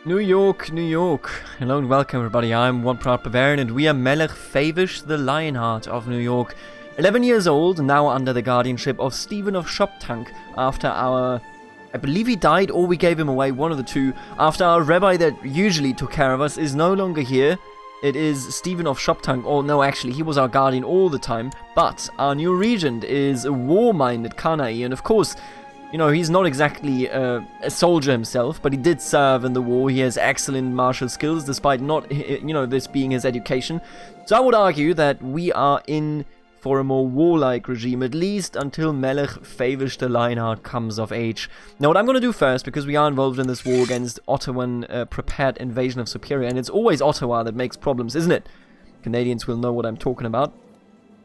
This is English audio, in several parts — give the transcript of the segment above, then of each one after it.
New York, New York. Hello and welcome everybody, I'm One Proud Bavarian and we are Melech Favish the Lionheart of New York. 11 years old, now under the guardianship of Stephen of Shoptank after our... I believe he died or we gave him away, one of the two, after our rabbi that usually took care of us is no longer here. It is Stephen of Shoptank, or no, actually, he was our guardian all the time, but our new regent is a war-minded Kanai, and of course, you know, he's not exactly a soldier himself, but he did serve in the war. He has excellent martial skills, despite not, you know, this being his education. So I would argue that we are in for a more warlike regime, at least until Melech Favish the Lionheart comes of age. Now, what I'm going to do first, because we are involved in this war against Ottawan prepared invasion of Superior, and it's always Ottawa that makes problems, isn't it? Canadians will know what I'm talking about.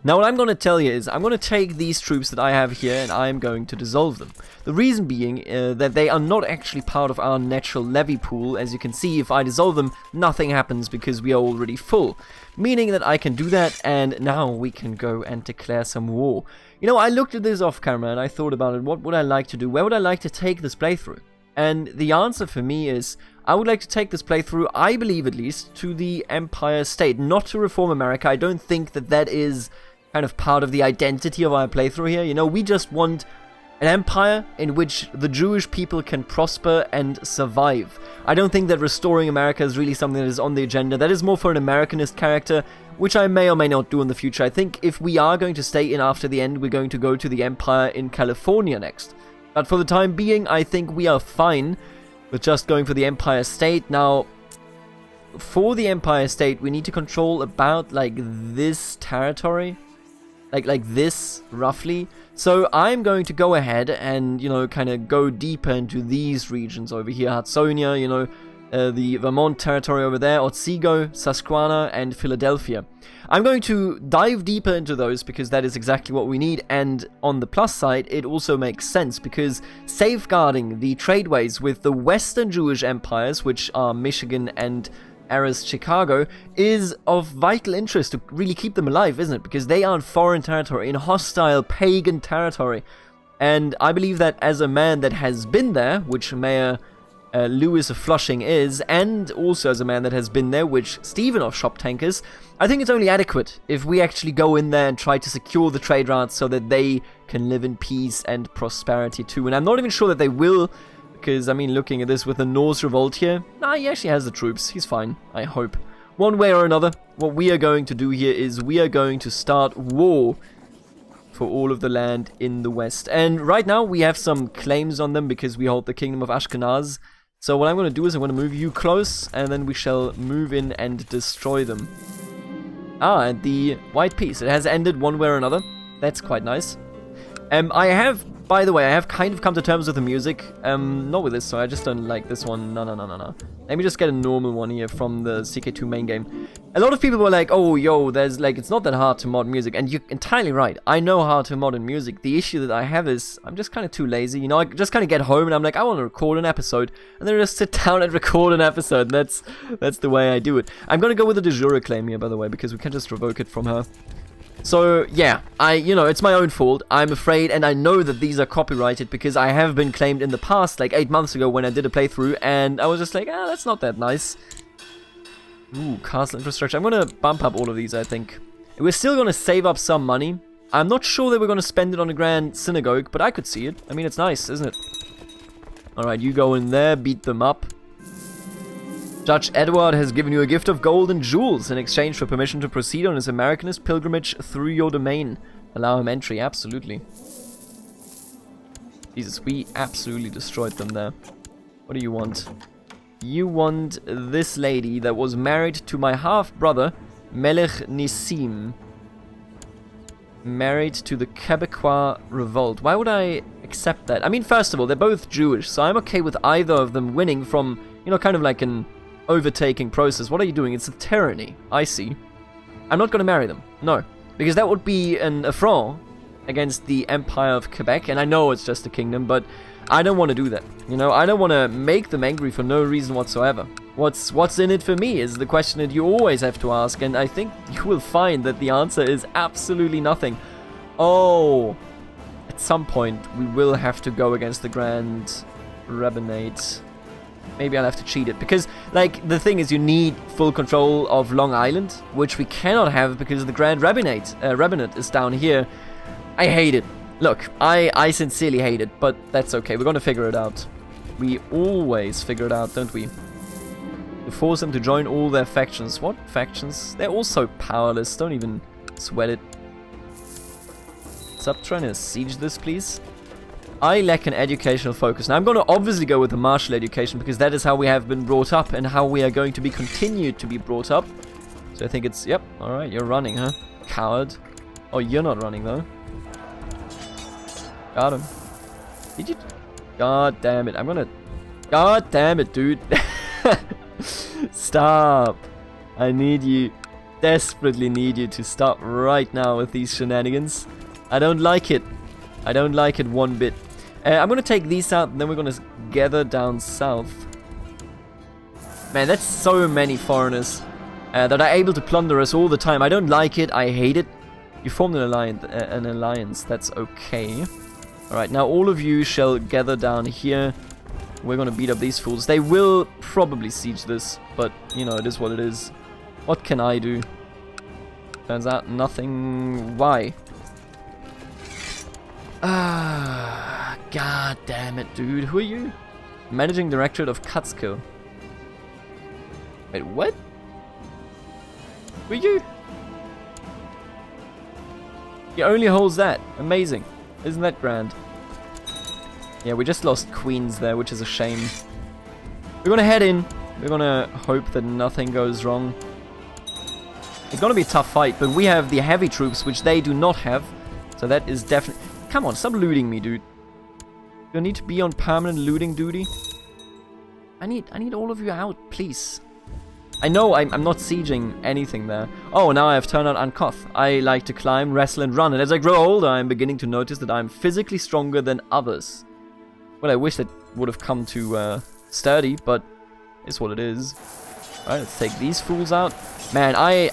Now what I'm going to tell you is, I'm going to take these troops that I have here and I'm going to dissolve them. The reason being that they are not actually part of our natural levy pool. As you can see, if I dissolve them, nothing happens because we are already full. Meaning that I can do that and now we can go and declare some war. You know, I looked at this off camera and I thought about it. What would I like to do? Where would I like to take this playthrough? And the answer for me is, I would like to take this playthrough, I believe at least, to the Empire State. Not to reform America. I don't think that that is kind of part of the identity of our playthrough here. You know, we just want an empire in which the Jewish people can prosper and survive. I don't think that restoring America is really something that is on the agenda. That is more for an Americanist character, which I may or may not do in the future. I think if we are going to stay in after the end, we're going to go to the Empire in California next. But for the time being, I think we are fine with just going for the Empire State. Now, for the Empire State, we need to control about, like, this territory. Like this, roughly. So I'm going to go ahead and, you know, kind of go deeper into these regions over here. Hudsonia, you know, the Vermont territory over there, Otsego, Susquehanna, and Philadelphia. I'm going to dive deeper into those because that is exactly what we need. And on the plus side, it also makes sense because safeguarding the tradeways with the Western Jewish empires, which are Michigan and Chicago, is of vital interest to really keep them alive, isn't it? Because they are in foreign territory, in hostile pagan territory. And I believe that as a man that has been there, which Mayor Lewis of Flushing is, and also as a man that has been there, which Stephen of Shoptank is, I think it's only adequate if we actually go in there and try to secure the trade routes so that they can live in peace and prosperity too. And I'm not even sure that they will, because, I mean, looking at this with the Norse revolt here, nah, he actually has the troops. He's fine, I hope. One way or another, what we are going to do here is we are going to start war for all of the land in the west. And right now, we have some claims on them because we hold the kingdom of Ashkenaz. So what I'm going to do is I'm going to move you close, and then we shall move in and destroy them. Ah, and the white peace. It has ended one way or another. That's quite nice. I have... By the way, I have kind of come to terms with the music. Not with this, so I just don't like this one. No. Let me just get a normal one here from the CK2 main game. A lot of people were like, oh, yo, there's like, it's not that hard to mod music. And you're entirely right. I know how to mod in music. The issue that I have is I'm just kind of too lazy. You know, I just kind of get home and I'm like, I want to record an episode. And then I just sit down and record an episode. That's the way I do it. I'm going to go with a de jure claim here, by the way, because we can just revoke it from her. So, yeah, you know, it's my own fault, I'm afraid, and I know that these are copyrighted because I have been claimed in the past, like 8 months ago when I did a playthrough, and I was just like, that's not that nice. Ooh, castle infrastructure. I'm gonna bump up all of these, I think. We're still gonna save up some money. I'm not sure that we're gonna spend it on a grand synagogue, but I could see it. I mean, it's nice, isn't it? Alright, you go in there, beat them up. Judge Edward has given you a gift of gold and jewels in exchange for permission to proceed on his Americanist pilgrimage through your domain. Allow him entry, absolutely. Jesus, we absolutely destroyed them there. What do you want? You want this lady that was married to my half-brother, Melech Nissim. Married to the Quebecois revolt. Why would I accept that? I mean, first of all, they're both Jewish, so I'm okay with either of them winning from, you know, kind of like an overtaking process. What are you doing? It's a tyranny. I see. I'm not going to marry them. No. Because that would be an affront against the Empire of Quebec. And I know it's just a kingdom, but I don't want to do that. You know, I don't want to make them angry for no reason whatsoever. What's in it for me is the question that you always have to ask. And I think you will find that the answer is absolutely nothing. Oh. At some point, we will have to go against the Grand Rabbinate. Maybe I'll have to cheat it. Because, like, the thing is you need full control of Long Island, which we cannot have because the Grand Rabbinate is down here. I hate it. Look, I sincerely hate it, but that's okay. We're gonna figure it out. We always figure it out, don't we? To force them to join all their factions. What factions? They're all so powerless. Don't even sweat it. Stop trying to siege this, please. I lack an educational focus. Now, I'm going to obviously go with the martial education because that is how we have been brought up and how we are going to be continued to be brought up. So I think it's... Yep, alright, you're running, huh? Coward. Oh, you're not running, though. Got him. Did you... God damn it. I'm going to... God damn it, dude. Stop. I need you... Desperately need you to stop right now with these shenanigans. I don't like it. I don't like it one bit. I'm going to take these out, and then we're going to gather down south. Man, that's so many foreigners that are able to plunder us all the time. I don't like it. I hate it. You formed an alliance. That's okay. Alright, now all of you shall gather down here. We're going to beat up these fools. They will probably siege this, but, you know, it is what it is. What can I do? Turns out nothing. Why? Ah, god damn it, dude. Who are you? Managing Directorate of Catskill. Wait, what? Who are you? He only holds that. Amazing. Isn't that grand? Yeah, we just lost queens there, which is a shame. We're gonna head in. We're gonna hope that nothing goes wrong. It's gonna be a tough fight, but we have the heavy troops, which they do not have. So that is definitely... Come on, stop looting me, dude. You need to be on permanent looting duty. I need all of you out, please. I know I'm not sieging anything there. Oh, now I have turned out Uncoth. I like to climb, wrestle, and run. And as I grow older, I'm beginning to notice that I'm physically stronger than others. Well, I wish that would have come to sturdy, but it's what it is. Alright, let's take these fools out. Man, I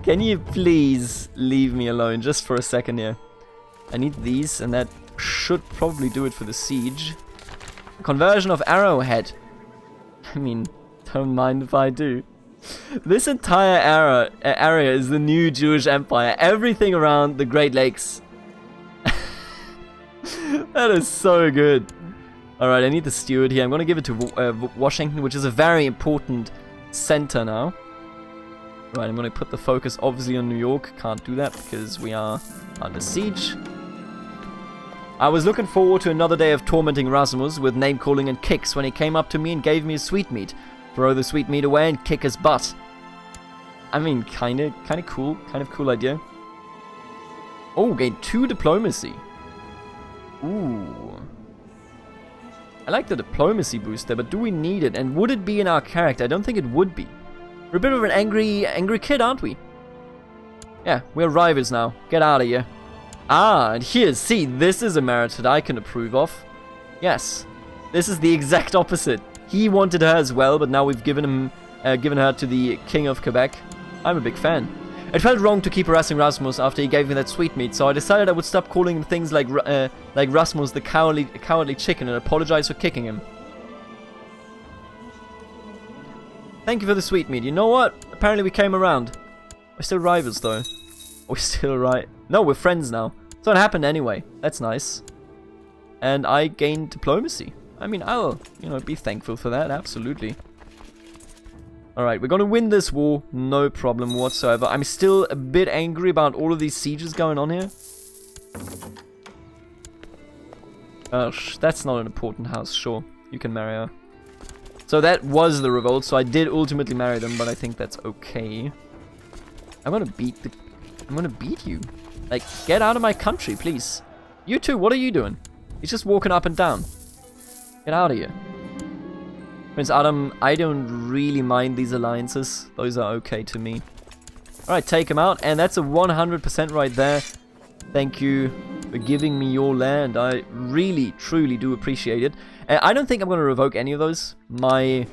can you please leave me alone just for a second here? I need these, and that should probably do it for the siege. Conversion of Arrowhead. I mean, don't mind if I do. This entire area is the new Jewish Empire. Everything around the Great Lakes. That is so good. Alright, I need the steward here. I'm going to give it to Washington, which is a very important center now. Right, I'm going to put the focus obviously on New York. Can't do that because we are under siege. I was looking forward to another day of tormenting Rasmus with name-calling and kicks when he came up to me and gave me a sweetmeat. Throw the sweetmeat away and kick his butt. I mean, kind of cool. Kind of cool idea. Oh, gain 2 diplomacy. Ooh. I like the diplomacy boost there, but do we need it? And would it be in our character? I don't think it would be. We're a bit of an angry kid, aren't we? Yeah, we're rivals now. Get out of here. Ah, and here, see, this is a merit that I can approve of. Yes, this is the exact opposite. He wanted her as well, but now we've given her to the King of Quebec. I'm a big fan. It felt wrong to keep harassing Rasmus after he gave me that sweetmeat, so I decided I would stop calling him things like Rasmus the cowardly chicken and apologize for kicking him. Thank you for the sweetmeat. You know what? Apparently we came around. We're still rivals, though. We're still right. No, we're friends now. So it happened anyway. That's nice. And I gained diplomacy. I mean, I'll, be thankful for that. Absolutely. Alright, we're gonna win this war. No problem whatsoever. I'm still a bit angry about all of these sieges going on here. That's not an important house. Sure, you can marry her. So that was the revolt. So I did ultimately marry them, but I think that's okay. I'm gonna beat you. Like, get out of my country, please. You too, what are you doing? He's just walking up and down. Get out of here. Prince Adam, I don't really mind these alliances. Those are okay to me. Alright, take him out. And that's a 100% right there. Thank you for giving me your land. I really, truly do appreciate it. I don't think I'm going to revoke any of those. My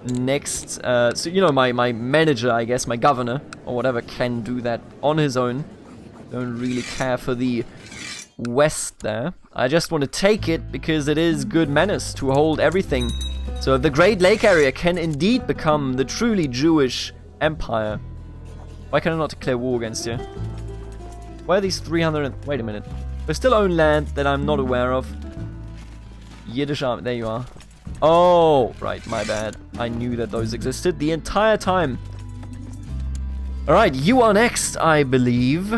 next... my manager, I guess, my governor, or whatever, can do that on his own. Don't really care for the west there. I just want to take it because it is good menace to hold everything. So the Great Lake area can indeed become the truly Jewish empire. Why can I not declare war against you? Where are these 300... Wait a minute. We still own land that I'm not aware of. Yiddish army. There you are. Oh, right. My bad. I knew that those existed the entire time. Alright, you are next, I believe.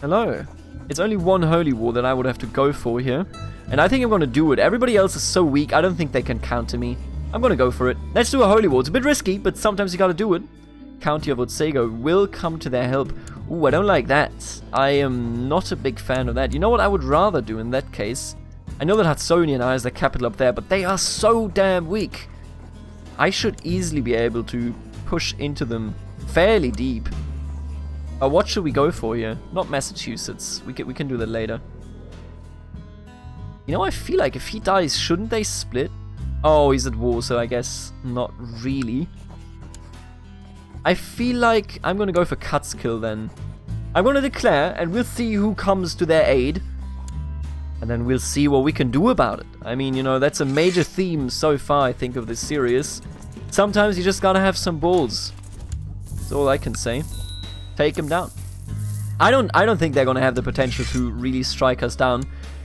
Hello. It's only one holy war that I would have to go for here. And I think I'm going to do it. Everybody else is so weak, I don't think they can counter me. I'm going to go for it. Let's do a holy war. It's a bit risky, but sometimes you got to do it. County of Otsego will come to their help. Ooh, I don't like that. I am not a big fan of that. You know what I would rather do in that case? I know that Hudsonia now is the capital up there, but they are so damn weak. I should easily be able to push into them fairly deep. What should we go for here? Not Massachusetts. We can do that later. You know, I feel like if he dies, shouldn't they split? Oh, he's at war, so I guess not really. I feel like I'm going to go for Catskill then. I'm going to declare, and we'll see who comes to their aid. And then we'll see what we can do about it. I mean, you know, that's a major theme so far, I think, of this series. Sometimes you just gotta have some balls. That's all I can say. Take them down. I don't think they're gonna have the potential to really strike us down.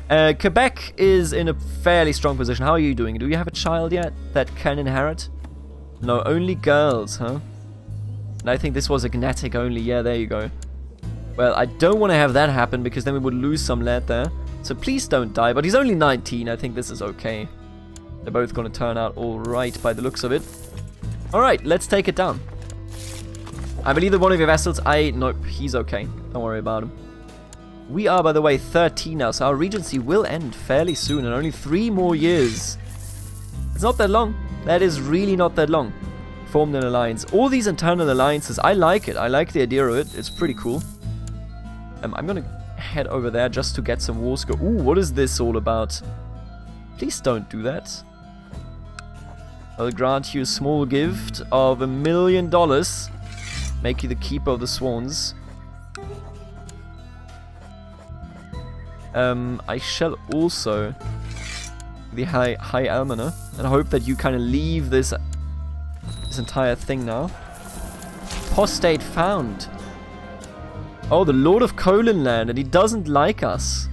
Quebec is in a fairly strong position. How are you doing? Do you have a child yet that can inherit? No, only girls, huh? And I think this was agnatic only. Yeah, there you go. Well, I don't want to have that happen because then we would lose some land there. So please don't die. But he's only 19. I think this is okay. They're both going to turn out all right by the looks of it. All right, let's take it down. I believe that one of your vassals... Nope, he's okay. Don't worry about him. We are, by the way, 13 now. So our regency will end fairly soon. And only 3 more years. It's not that long. That is really not that long. Formed an alliance. All these internal alliances, I like it. I like the idea of it. It's pretty cool. I'm going to head over there just to get some war score. Ooh, what is this all about? Please don't do that. I'll grant you a small gift of $1 million. Make you the keeper of the swans. I shall also... the High Almoner. And I hope that you kind of leave this entire thing now. Apostate found. Oh, the Lord of Colin land, and he doesn't like us.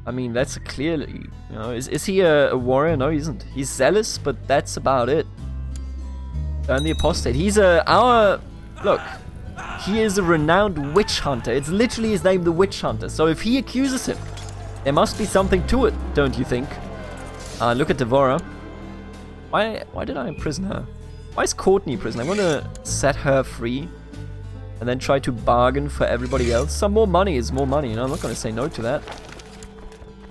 I mean, that's a clearly, you know, is he a warrior? No, he isn't. He's zealous, but that's about it. And the apostate. He's look, he is a renowned witch hunter. It's literally his name, the witch hunter. So if he accuses him, there must be something to it, don't you think? Look at Devora. Why did I imprison her? Why is Courtney in prison? I want to set her free and then try to bargain for everybody else. Some more money is more money, you know. I'm not going to say no to that.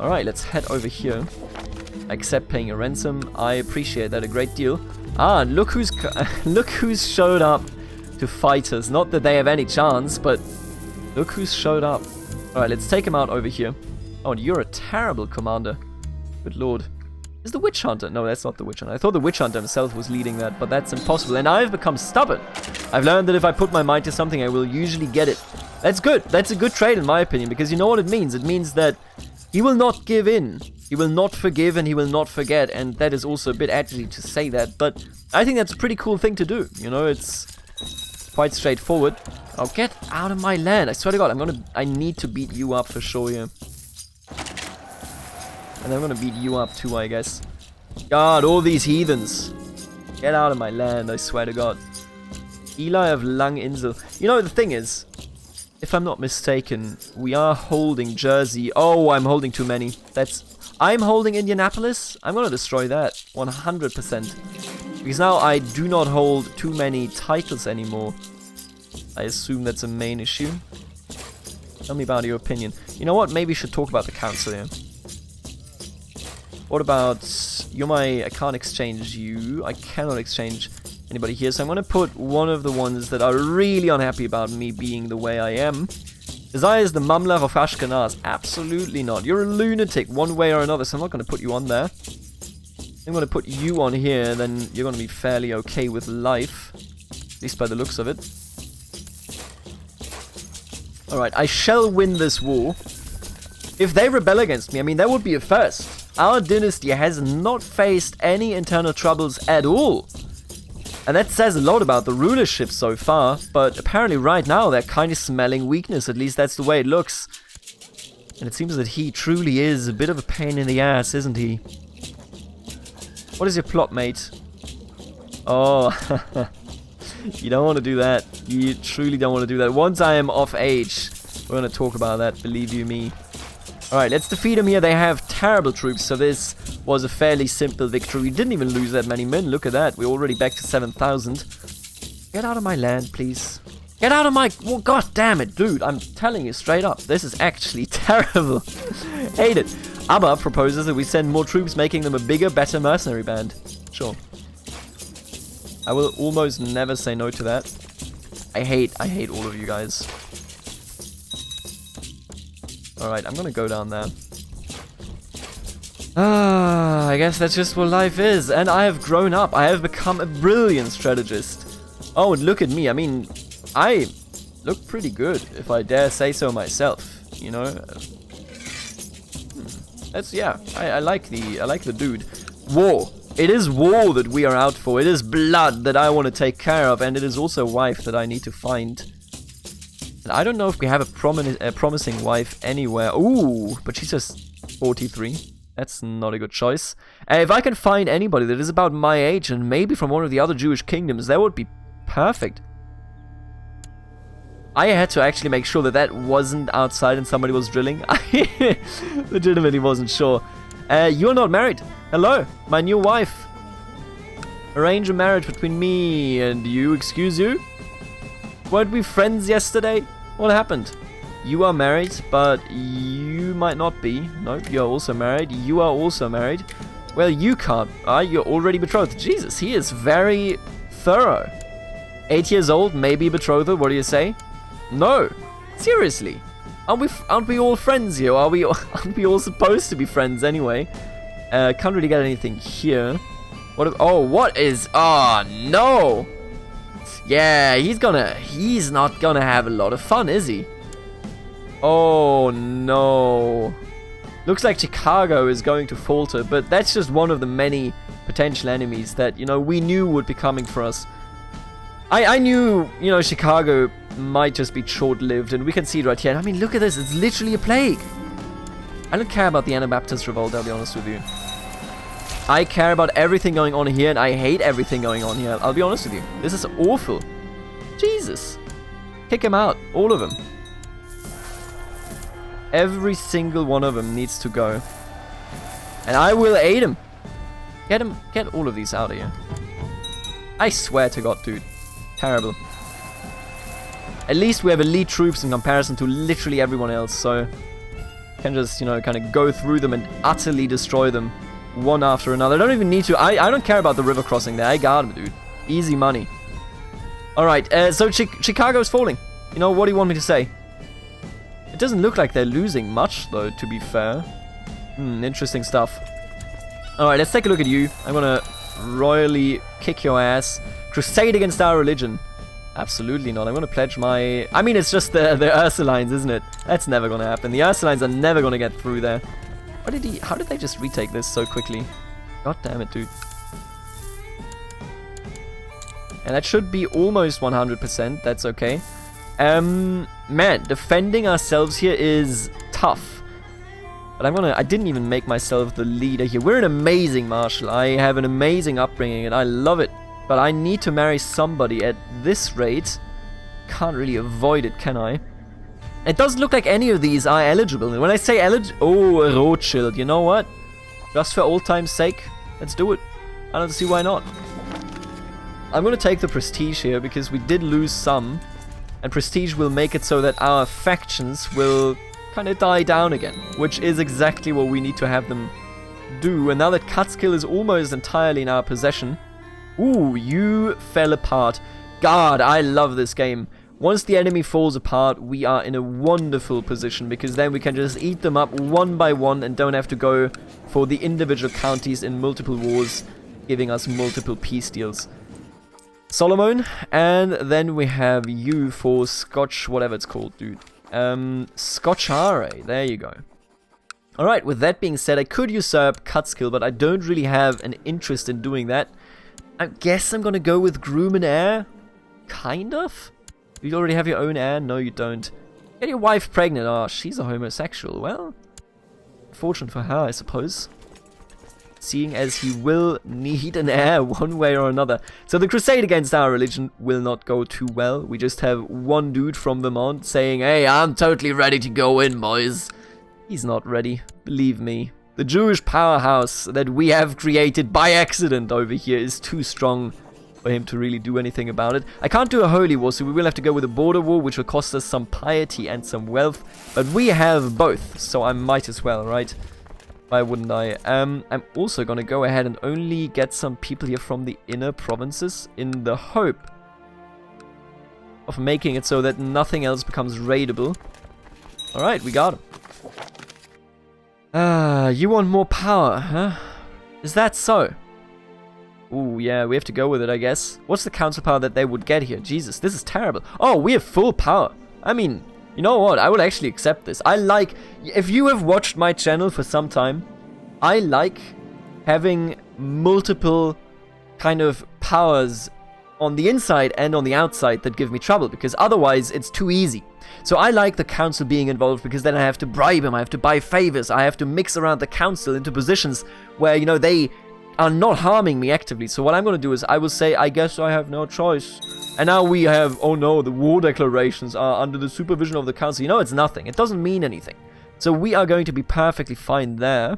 Alright, let's head over here. I accept paying a ransom. I appreciate that a great deal. Look who's look who's showed up to fight us. Not that they have any chance, but look who's showed up. Alright, let's take him out over here. Oh, and you're a terrible commander. Good lord. Is the witch hunter? No, that's not the witch hunter. I thought the witch hunter himself was leading that, but that's impossible. And I've become stubborn. I've learned that if I put my mind to something, I will usually get it. That's good. That's a good trade in my opinion, because you know what it means? It means that he will not give in. He will not forgive and he will not forget. And that is also a bit edgy to say that, but I think that's a pretty cool thing to do. You know, it's quite straightforward. Oh, get out of my land. I swear to God, I need to beat you up for sure here. And I'm gonna beat you up too, I guess. God, all these heathens. Get out of my land, I swear to God. Eli of Langinsel. You know, the thing is, if I'm not mistaken, we are holding Jersey. Oh, I'm holding too many. I'm holding Indianapolis. I'm gonna destroy that 100%. Because now I do not hold too many titles anymore. I assume that's a main issue. Tell me about your opinion. You know what? Maybe we should talk about the council here. What about... I can't exchange you. I cannot exchange anybody here. So I'm going to put one of the ones that are really unhappy about me being the way I am. Desire is the Mamluk of Ashkenaz. Absolutely not. You're a lunatic one way or another, so I'm not going to put you on there. I'm going to put you on here, then you're going to be fairly okay with life. At least by the looks of it. Alright, I shall win this war. If they rebel against me, I mean, that would be a first. Our dynasty has not faced any internal troubles at all. And that says a lot about the rulership so far, but apparently right now they're kind of smelling weakness, at least that's the way it looks. And it seems that he truly is a bit of a pain in the ass, isn't he? What is your plot, mate? Oh, you don't want to do that. You truly don't want to do that. Once I am of age, we're going to talk about that, believe you me. Alright, let's defeat them here. They have terrible troops, so this was a fairly simple victory. We didn't even lose that many men. Look at that. We're already back to 7,000. Get out of my land, please. Get out of my... Well, God damn it, dude. I'm telling you straight up. This is actually terrible. Hate it. Abba proposes that we send more troops, making them a bigger, better mercenary band. Sure. I will almost never say no to that. I hate all of you guys. Alright, I'm gonna go down there. I guess that's just what life is. And I have grown up. I have become a brilliant strategist. Oh, and look at me. I mean, I look pretty good, if I dare say so myself. You know? That's, yeah. I like the dude. War. It is war that we are out for. It is blood that I want to take care of. And it is also a wife that I need to find. And I don't know if we have a promising wife anywhere. Ooh, but she's just 43. That's not a good choice. If I can find anybody that is about my age and maybe from one of the other Jewish kingdoms, that would be perfect. I had to actually make sure that that wasn't outside and somebody was drilling. I legitimately wasn't sure. You're not married. Hello, my new wife. Arrange a marriage between me and you. Excuse you? Weren't we friends yesterday? What happened? You are married, but you might not be. Nope, you're also married. You are also married. Well, you can't. You're already betrothed. Jesus, he is very thorough. 8 years old, maybe betrothed. What do you say? No. Seriously. Aren't we all friends here? Aren't we all supposed to be friends anyway? Can't really get anything here. What is... Oh, no. Yeah, he's not gonna have a lot of fun, is he? Oh, no. Looks like Chicago is going to falter, but that's just one of the many potential enemies that, you know, we knew would be coming for us. I knew, you know, Chicago might just be short-lived, and we can see it right here. I mean, look at this. It's literally a plague. I don't care about the Anabaptist revolt, I'll be honest with you. I care about everything going on here, and I hate everything going on here. I'll be honest with you. This is awful. Jesus. Kick them out. All of them. Every single one of them needs to go. And I will aid him. Get all of these out of here. I swear to God, dude. Terrible. At least we have elite troops in comparison to literally everyone else, so... can just, you know, kind of go through them and utterly destroy them. One after another. I don't even need to. I don't care about the river crossing there. I got him, dude. Easy money. Alright, so Chicago's falling. You know, what do you want me to say? It doesn't look like they're losing much, though, to be fair. Interesting stuff. Alright, let's take a look at you. I'm gonna royally kick your ass. Crusade against our religion. Absolutely not. I'm gonna pledge my... I mean, it's just the Ursulines, isn't it? That's never gonna happen. The Ursulines are never gonna get through there. How did they just retake this so quickly? God damn it, dude. And that should be almost 100%. That's okay. Man, defending ourselves here is tough. But I didn't even make myself the leader here. We're an amazing marshal. I have an amazing upbringing and I love it. But I need to marry somebody at this rate. Can't really avoid it, can I? It doesn't look like any of these are eligible. And when I say eligible... Oh, a Rothschild. You know what? Just for old time's sake, let's do it. I don't see why not. I'm going to take the prestige here because we did lose some. And prestige will make it so that our factions will kind of die down again. Which is exactly what we need to have them do. And now that Catskill is almost entirely in our possession... Ooh, you fell apart. God, I love this game. Once the enemy falls apart, we are in a wonderful position because then we can just eat them up one by one and don't have to go for the individual counties in multiple wars, giving us multiple peace deals. Solomon, and then we have you for Scotch, whatever it's called, dude. Scotchare, there you go. Alright, with that being said, I could usurp Catskill, but I don't really have an interest in doing that. I guess I'm gonna go with Groom and Heir. Kind of? You already have your own heir? No, you don't. Get your wife pregnant. Oh, she's a homosexual. Well, fortunate for her, I suppose. Seeing as he will need an heir one way or another. So the crusade against our religion will not go too well. We just have one dude from Vermont saying, hey, I'm totally ready to go in, boys. He's not ready, believe me. The Jewish powerhouse that we have created by accident over here is too strong for him to really do anything about it. I can't do a holy war, so we will have to go with a border war, which will cost us some piety and some wealth. But we have both, so I might as well, right? Why wouldn't I? I'm also gonna go ahead and only get some people here from the inner provinces in the hope of making it so that nothing else becomes raidable. Alright, we got him. You want more power, huh? Is that so? Ooh, yeah, we have to go with it, I guess. What's the council power that they would get here? Jesus, this is terrible. Oh, we have full power. I mean, you know what? I will actually accept this. I like... If you have watched my channel for some time, I like having multiple kind of powers on the inside and on the outside that give me trouble, because otherwise it's too easy. So I like the council being involved, because then I have to bribe him, I have to buy favors, I have to mix around the council into positions where, you know, they are not harming me actively. So what I'm going to do is I will say, I guess I have no choice. And now we have, oh no, the war declarations are under the supervision of the council. You know, it's nothing. It doesn't mean anything. So we are going to be perfectly fine there.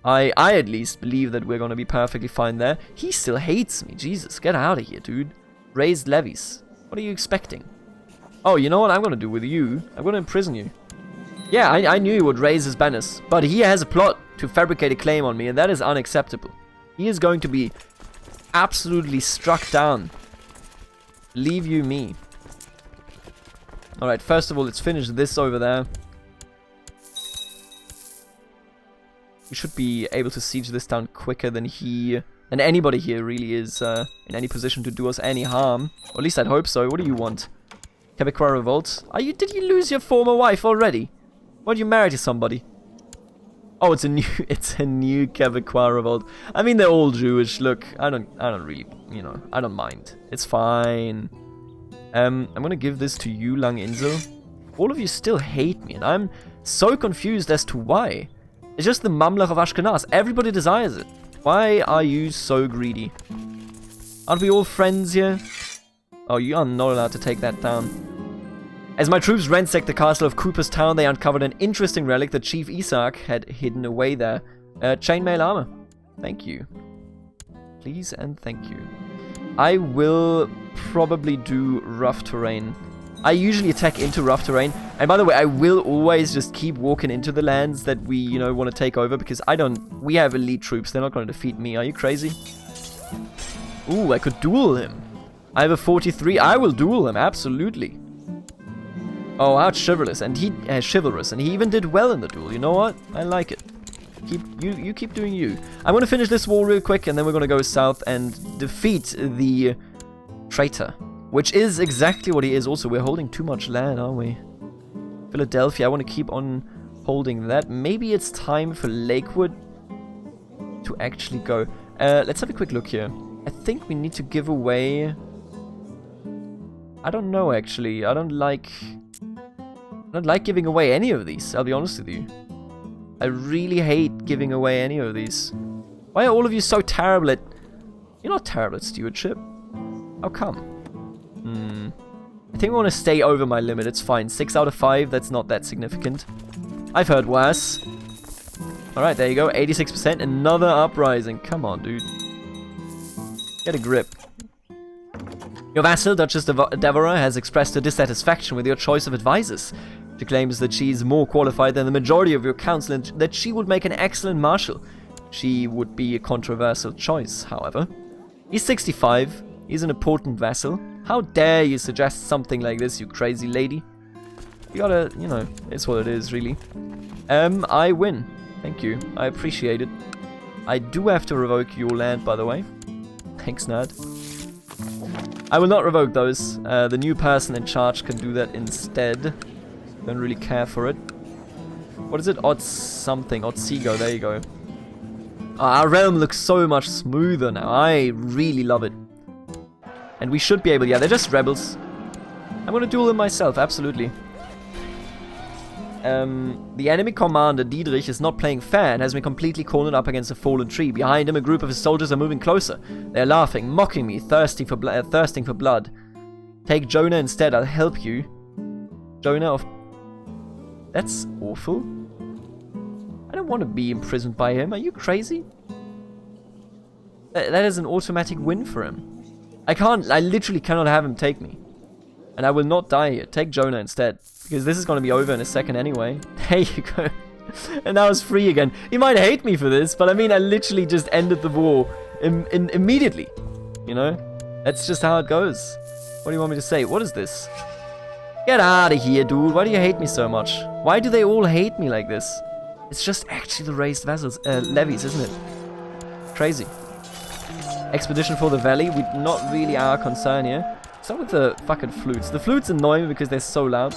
I at least believe that we're going to be perfectly fine there. He still hates me. Jesus, get out of here, dude. Raised levies. What are you expecting? Oh, you know what I'm going to do with you? I'm going to imprison you. Yeah, I knew he would raise his banners. But he has a plot to fabricate a claim on me, and that is unacceptable. He is going to be absolutely struck down. Leave you me. Alright, first of all, let's finish this over there. We should be able to siege this down quicker than anybody here really is in any position to do us any harm. Or at least I'd hope so. What do you want? Quebecois revolt? Did you lose your former wife already? Why did you marry to somebody? Oh, it's a new Quebecois revolt. I mean, they're all Jewish. Look, I don't really, you know, I don't mind. It's fine. I'm gonna give this to you, Lang Insel. All of you still hate me, and I'm so confused as to why. It's just the Mamluk of Ashkenaz. Everybody desires it. Why are you so greedy? Aren't we all friends here? Oh, you are not allowed to take that down. As my troops ransacked the castle of Cooperstown, they uncovered an interesting relic that Chief Isaac had hidden away there. Chainmail armor. Thank you. Please and thank you. I will probably do rough terrain. I usually attack into rough terrain. And by the way, I will always just keep walking into the lands that we, you know, want to take over, because we have elite troops. They're not going to defeat me. Are you crazy? Ooh, I could duel him. I have a 43. I will duel him, absolutely. Oh, how chivalrous, and he even did well in the duel. You know what? I like it. You keep doing you. I'm gonna finish this war real quick, and then we're gonna go south and defeat the traitor, which is exactly what he is. Also, we're holding too much land, aren't we? Philadelphia. I want to keep on holding that. Maybe it's time for Lakewood to actually go. Let's have a quick look here. I think we need to give away. I don't know, actually. I don't like giving away any of these, I'll be honest with you. I really hate giving away any of these. Why are all of you so terrible at... You're not terrible at stewardship. How come? I think we want to stay over my limit, it's fine. 6 out of 5, that's not that significant. I've heard worse. Alright, there you go, 86%, another uprising. Come on, dude. Get a grip. Your vassal, Duchess Deborah, has expressed her dissatisfaction with your choice of advisors. She claims that she is more qualified than the majority of your council and that she would make an excellent marshal. She would be a controversial choice, however. He's 65. He's an important vassal. How dare you suggest something like this, you crazy lady? You gotta, you know, it's what it is, really. I win. Thank you. I appreciate it. I do have to revoke your land, by the way. Thanks, nerd. I will not revoke those. The new person in charge can do that instead. Don't really care for it. What is it? Odd something. Odd Seago. There you go. Our realm looks so much smoother now. I really love it. And we should be able... Yeah, they're just rebels. I'm gonna duel them myself, absolutely. The enemy commander, Diedrich, is not playing fair and has been completely cornered up against a fallen tree. Behind him, a group of his soldiers are moving closer. They're laughing, mocking me, thirsting for blood. Take Jonah instead, I'll help you. Jonah of... That's awful. I don't want to be imprisoned by him. Are you crazy? That is an automatic win for him. I literally cannot have him take me. And I will not die here. Take Jonah instead. Because this is going to be over in a second anyway. There you go. And now it's free again. He might hate me for this, but I mean, I literally just ended the war immediately. You know? That's just how it goes. What do you want me to say? What is this? Get out of here, dude. Why do you hate me so much? Why do they all hate me like this? It's just actually the raised vassals, levies, isn't it? Crazy. Expedition for the valley. We're not really our concern here. What's up with the fucking flutes? The flutes annoy me because they're so loud.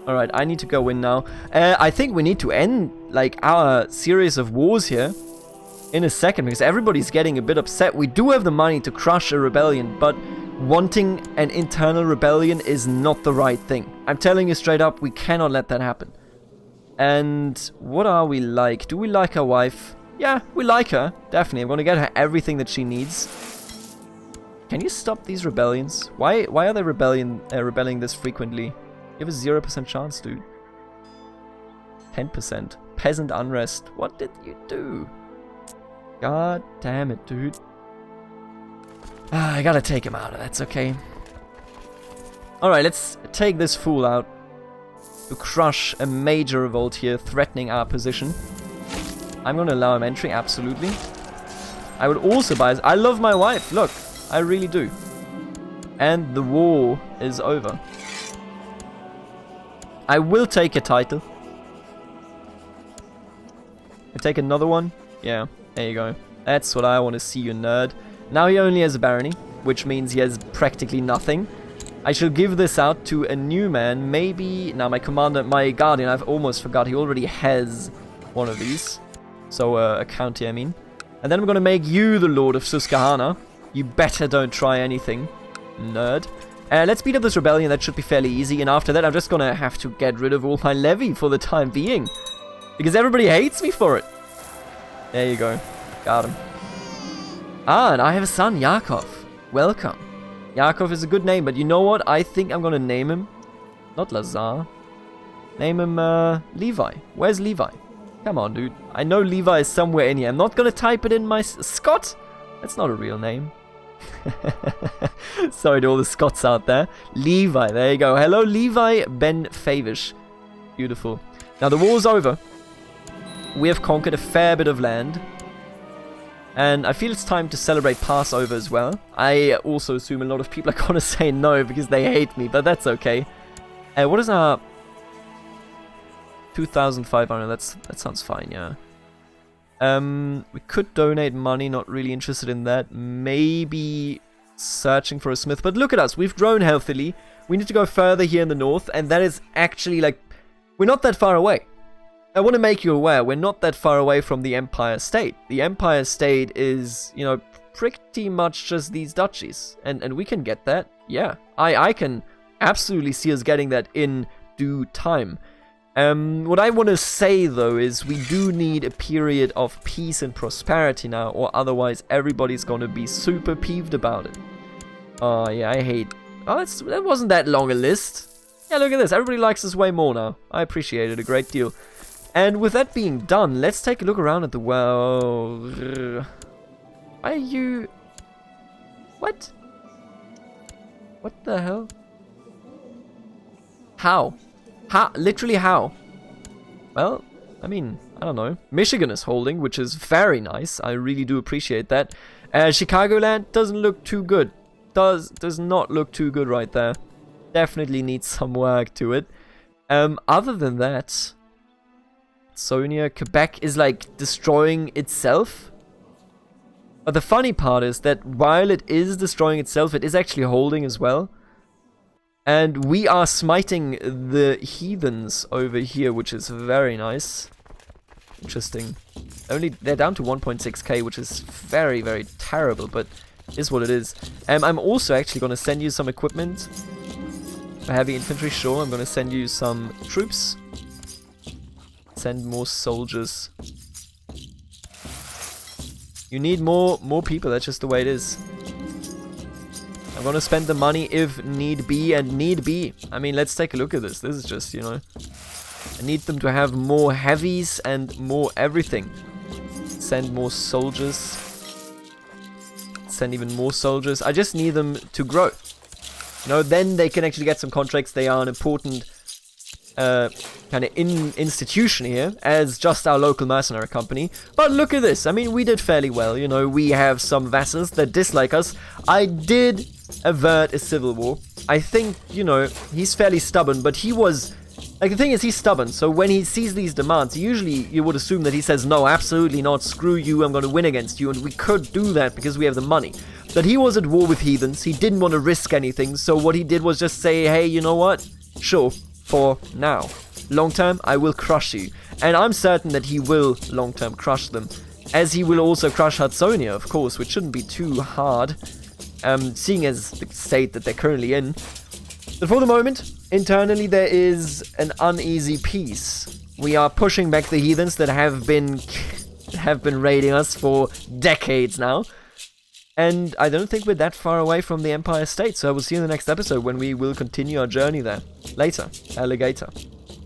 Alright, I need to go in now. I think we need to end, like, our series of wars here in a second, because everybody's getting a bit upset. We do have the money to crush a rebellion, but wanting an internal rebellion is not the right thing. I'm telling you straight up, we cannot let that happen. And what are we like? Do we like our wife? Yeah, we like her. Definitely. I'm going to get her everything that she needs. Can you stop these rebellions? Why are they rebelling this frequently? You have a 0% chance, dude. 10%. Peasant unrest. What did you do? God damn it, dude. I gotta take him out. That's okay. Alright, let's take this fool out to crush a major revolt here, threatening our position. I'm gonna allow him entry, absolutely. I would also buy... I love my wife, look. I really do. And the war is over. I will take a title. I take another one. Yeah, there you go. That's what I want to see, you nerd. Now he only has a barony, which means he has practically nothing. I shall give this out to a new man. Maybe... Now, my commander, my guardian, I've almost forgot. He already has one of these. So, a county, I mean. And then I'm going to make you the Lord of Susquehanna. You better don't try anything, nerd. Let's beat up this rebellion. That should be fairly easy. And after that, I'm just going to have to get rid of all my levy for the time being. Because everybody hates me for it. There you go. Got him. Ah, and I have a son, Yakov. Welcome. Yakov is a good name, but you know what? I think I'm going to name him... Not Lazar. Name him, Levi. Where's Levi? Come on, dude. I know Levi is somewhere in here. I'm not going to type it in my... Scott? That's not a real name. Sorry to all the Scots out there. Levi, there you go. Hello, Levi Ben Favish. Beautiful. Now, the war's over. We have conquered a fair bit of land. And I feel it's time to celebrate Passover as well. I also assume a lot of people are going to say no because they hate me, but that's okay. What is our... 2,500, that sounds fine, yeah. We could donate money, not really interested in that. Maybe searching for a smith. But look at us, we've grown healthily. We need to go further here in the north, and that is actually like... We're not that far away. I want to make you aware, we're not that far away from the Empire State. The Empire State is, you know, pretty much just these duchies. And we can get that, yeah. I can absolutely see us getting that in due time. What I want to say, though, is we do need a period of peace and prosperity now, or otherwise everybody's going to be super peeved about it. Oh, yeah, I hate... Oh, that wasn't that long a list. Yeah, look at this. Everybody likes us way more now. I appreciate it a great deal. And with that being done, let's take a look around at the world. Are you... What? What the hell? How? How? Literally how? Well, I mean, I don't know. Michigan is holding, which is very nice. I really do appreciate that. Chicagoland doesn't look too good. Does not look too good right there. Definitely needs some work to it. Other than that... Sonia, Quebec is like destroying itself. But the funny part is that while it is destroying itself, it is actually holding as well. And we are smiting the heathens over here, which is very nice. Interesting. They're down to 1.6k, which is very, very terrible, but is what it is. I'm also actually going to send you some equipment. For heavy infantry, sure. I'm going to send you some troops. Send more soldiers. You need more people, that's just the way it is. I'm going to spend the money if need be, and need be. I mean, let's take a look at this. This is just, you know... I need them to have more heavies and more everything. Send more soldiers. Send even more soldiers. I just need them to grow. You know, then they can actually get some contracts. They are an important kind of institution here as just our local mercenary company. But look at this. I mean, we did fairly well. You know, we have some vassals that dislike us. I did avert a civil war. I think, you know, he's fairly stubborn, but he was... Like, the thing is, he's stubborn, so when he sees these demands, usually you would assume that he says, no, absolutely not, screw you, I'm going to win against you, and we could do that because we have the money. But he was at war with heathens, he didn't want to risk anything, so what he did was just say, hey, you know what? Sure, for now. Long term, I will crush you. And I'm certain that he will long term crush them, as he will also crush Hudsonia, of course, which shouldn't be too hard, seeing as the state that they're currently in. But for the moment, internally there is an uneasy peace. We are pushing back the heathens that have been raiding us for decades now. And I don't think we're that far away from the Empire State, so I will see you in the next episode when we will continue our journey there. Later, alligator.